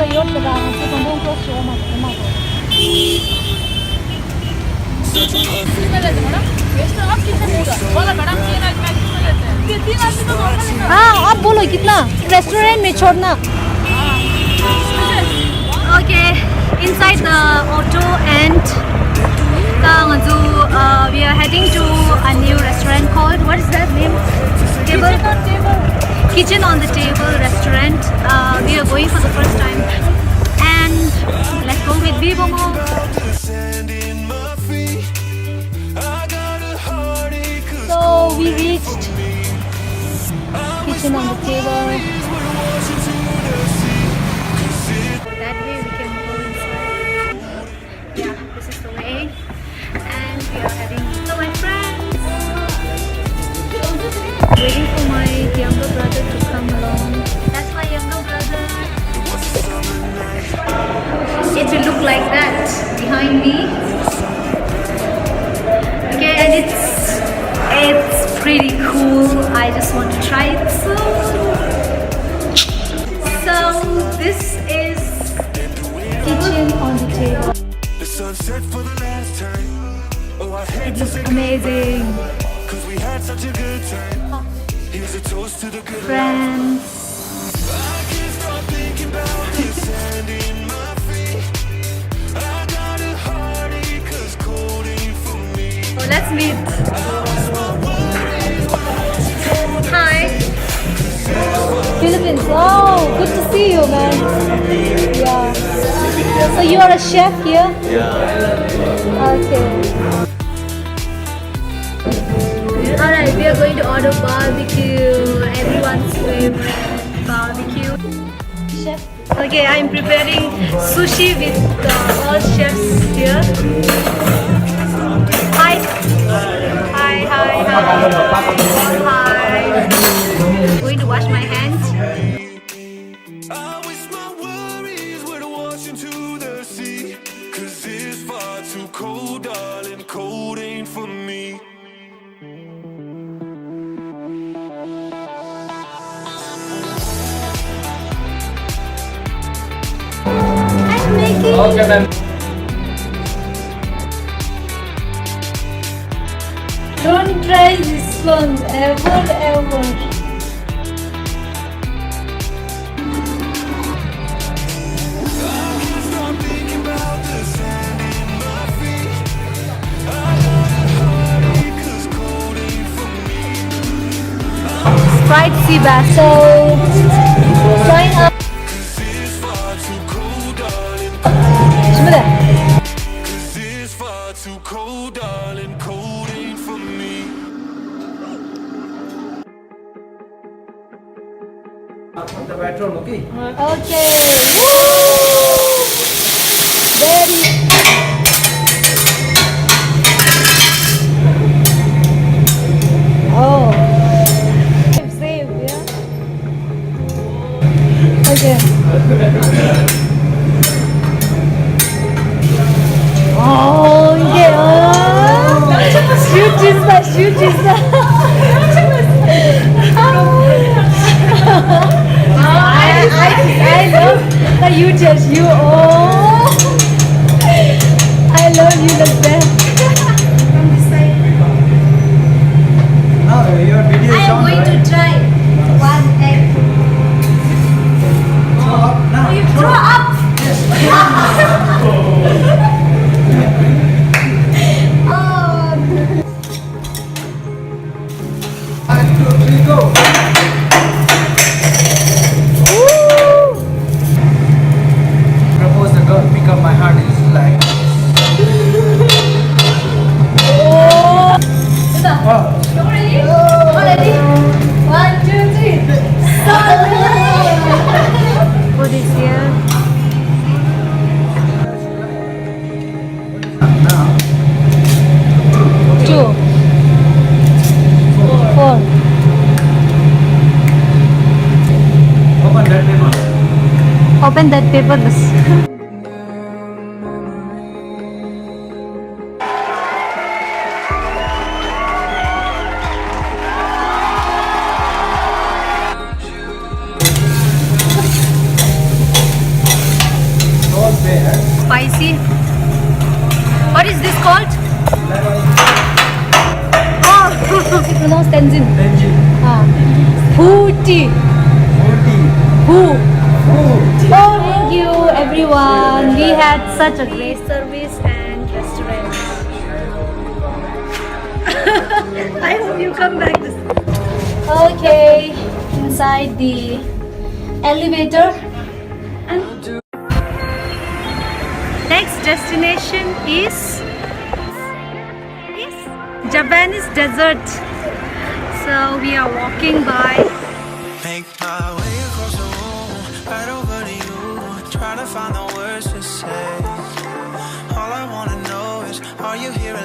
iottada 지금 본 크로스 얼마고 हाँ अब बोलो कितना रेस्टोरेंट में छोड़ना okay inside the auto and we are heading to a new restaurant called what is that name kitchen on the table restaurant we are going for the first time and let's go with Vivomo. So we reached kitchen on the table. That way we can go inside. Yeah, this is the way. And we are heading. So my friends, waiting for my younger brother to come along. That's my younger brother. It will look like that behind me. Okay, and it's pretty cool. I just want to try it so this is kitchen on the table. It looks amazing. Friends. Oh, let's meet. Hi. Philippines. Oh, good to see you, man. Yeah. So you are a chef here? Yeah. Okay. Alright, we are going to order barbecue. Everyone's favorite barbecue. Chef. Okay, I'm preparing sushi with all chefs here. Hi. Hi, hi, hi. Hi. Going to wash my hands. I wish my worries would wash into the sea. Cause it's far too cold, darling. Cold ain't for me. I'm making. Okay, man. Don't try this one ever. Sprite sea bass. So sign up. The petrol, okay? Okay. Woo! Very. Oh. Save, yeah. Okay. Oh, yeah. Shoot is that. I love that you just you. Oh, I love you the best. Now your video is I am on, going right? to try one egg. Throw up now. You throw up. One, two, three, go. Propose the girl, pick up my heart is like. Oh. Ready? 1, 2, 3. What is here? Now. 2, 4. Open that paper. Open that paper. Spicy. What is this called? Oh, it's pronounced Tenzin. Hooty. Who? Oh, thank you everyone. We had such a great service and restaurant. I hope you come back. Okay, inside the elevator. And next destination is Japanese desert. So we are walking by. Make my way across the room, right over to you. Trying to find the words to say. All I wanna know is, are you here?